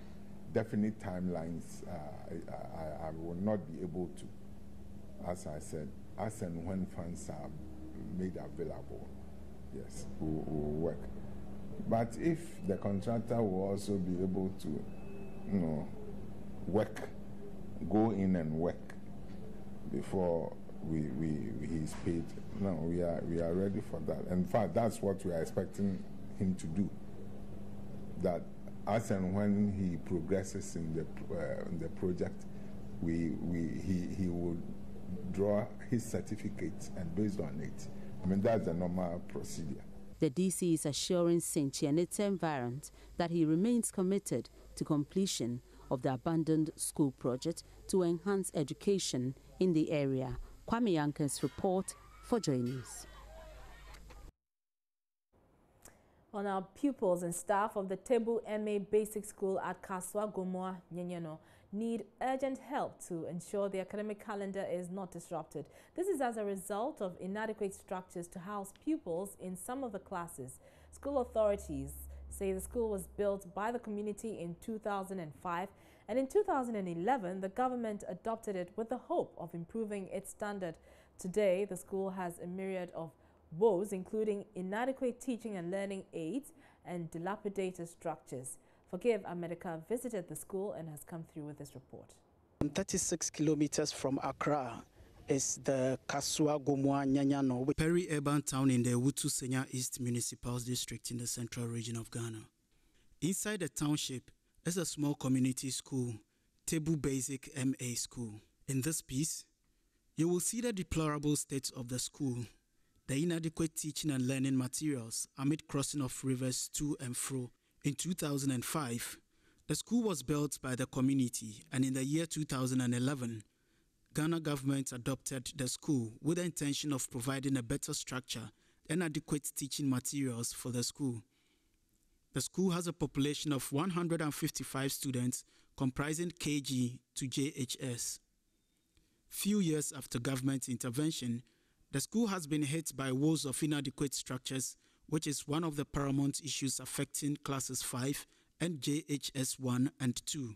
definite timelines, I will not be able to. As I said, as and when funds are made available, yes, we'll work. But if the contractor will also be able to, work, go in and work before he's paid, no, we are ready for that. In fact, that's what we are expecting him to do. That as and when he progresses in the project, he will draw his certificate, and based on it, I mean, that's the normal procedure. The DC is assuring St. Chi and its environs that he remains committed to completion of the abandoned school project to enhance education in the area. Kwame Yanker's report for Joy News. On our pupils and staff of the Tebu MA Basic School at Kaswa Gomoa, Nyenyeno, need urgent help to ensure the academic calendar is not disrupted. This is as a result of inadequate structures to house pupils in some of the classes. School authorities say the school was built by the community in 2005, and in 2011 the government adopted it with the hope of improving its standard. Today, the school has a myriad of woes, including inadequate teaching and learning aids and dilapidated structures. Forgive America visited the school and has come through with this report. 36 kilometers from Accra is the Kaswa Gomoa Nyanyano, peri-urban town in the Wutu Senya East Municipal District in the central region of Ghana. Inside the township is a small community school, Tebu Basic MA School. In this piece, you will see the deplorable state of the school, the inadequate teaching and learning materials amid crossing of rivers to and fro. In 2005, the school was built by the community, and in the year 2011, Ghana government adopted the school with the intention of providing a better structure and adequate teaching materials for the school. The school has a population of 155 students comprising KG to JHS. Few years after government intervention, the school has been hit by woes of inadequate structures, which is one of the paramount issues affecting classes 5 and JHS 1 and 2.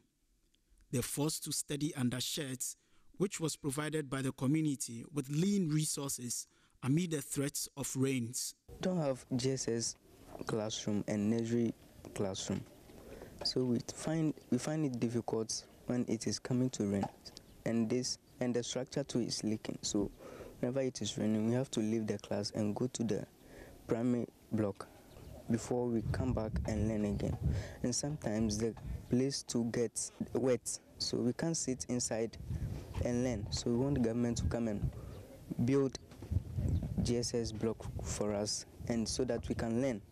They're forced to study under sheds, which was provided by the community with lean resources amid the threats of rains. Don't have JSS classroom and nursery classroom, so we find it difficult when it is coming to rain, and the structure too is leaking. So whenever it is raining, we have to leave the class and go to the primary block before we come back and learn again. And sometimes the place too gets wet, so we can't sit inside and learn. So we want the government to come and build GSS block for us, and so that we can learn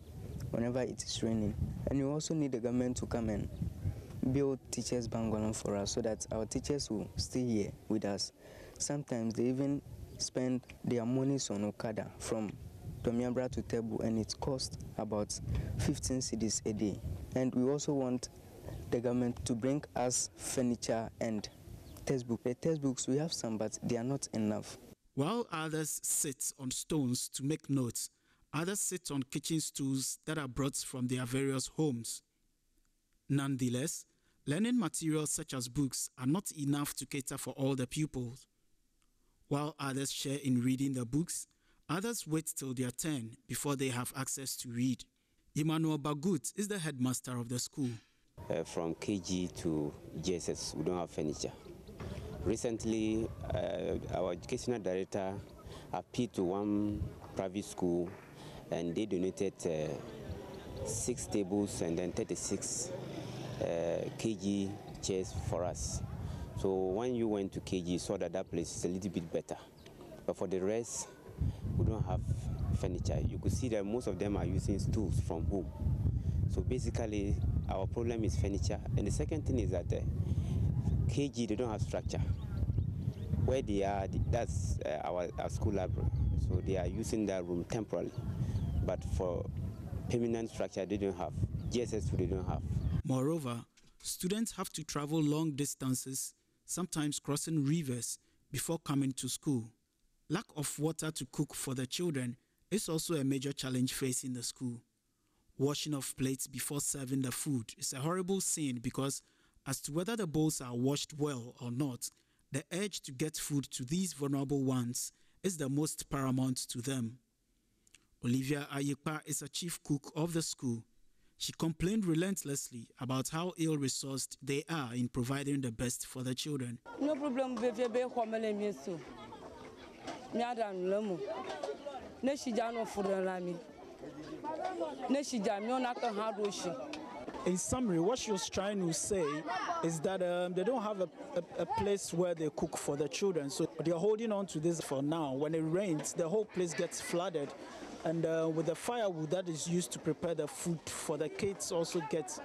whenever it is raining. And we also need the government to come and build teachers bungalow for us, so that our teachers will stay here with us. Sometimes they even spend their monies on Okada from Tomiabra to Tebu, and it costs about 15 cedis a day. And we also want the government to bring us furniture and textbooks. The textbooks, we have some, but they are not enough. While others sit on stones to make notes, others sit on kitchen stools that are brought from their various homes. Nonetheless, learning materials such as books are not enough to cater for all the pupils. While others share in reading the books, others wait till their turn before they have access to read. Emmanuel Bagut is the headmaster of the school. From KG to JSS, we don't have furniture. Recently, our educational director appealed to one private school, and they donated 6 tables and then 36 KG chairs for us. So when you went to KG, you saw that that place is a little bit better. But for the rest, we don't have furniture. You could see that most of them are using stools from home. So basically, our problem is furniture. And the second thing is that KG, they don't have structure. Where they are, that's our school library. So they are using that room temporarily. But for permanent structure, they don't have. GSS, they don't have. Moreover, students have to travel long distances, sometimes crossing rivers, before coming to school. Lack of water to cook for the children is also a major challenge facing the school. Washing of plates before serving the food is a horrible sin because, as to whether the bowls are washed well or not, the urge to get food to these vulnerable ones is the most paramount to them. Olivia Ayekpa is a chief cook of the school. She complained relentlessly about how ill-resourced they are in providing the best for the children. No problem. In summary, what she was trying to say is that they don't have a place where they cook for the children, so they're holding on to this for now. When it rains, the whole place gets flooded, and with the firewood that is used to prepare the food for the kids also gets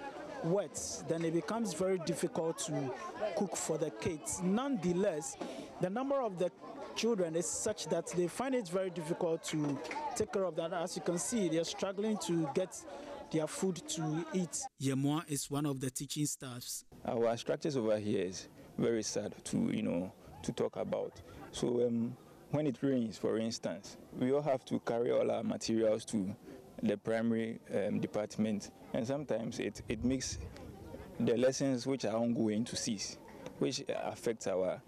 wet, then it becomes very difficult to cook for the kids. Nonetheless, the number of the children is such that they find it very difficult to take care of that. As you can see, they're struggling to get their food to eat. Yemwa is one of the teaching staffs. Our structures over here is very sad to talk about. So when it rains, for instance, we all have to carry all our materials to the primary department, and sometimes it makes the lessons which are ongoing to cease, which affects our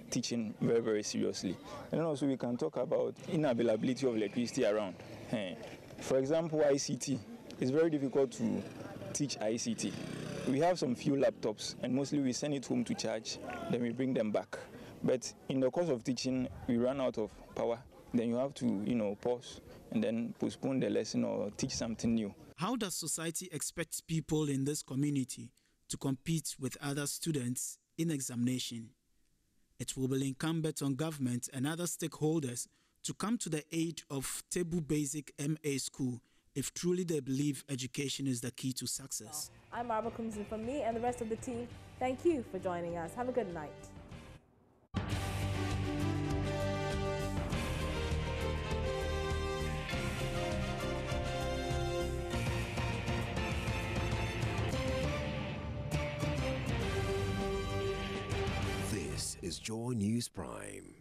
teaching very, very seriously. And also we can talk about unavailability of electricity around. For example, ICT. It's very difficult to teach ICT. We have some few laptops, and mostly we send it home to charge, then we bring them back. But in the course of teaching, we run out of power. Then you have to, pause and then postpone the lesson or teach something new. How does society expect people in this community to compete with other students in examination? It will be incumbent on government and other stakeholders to come to the aid of Tebu Basic MA School if truly they believe education is the key to success. I'm Barbara Kumsin. From me and the rest of the team, thank you for joining us. Have a good night. This is Joy News Prime.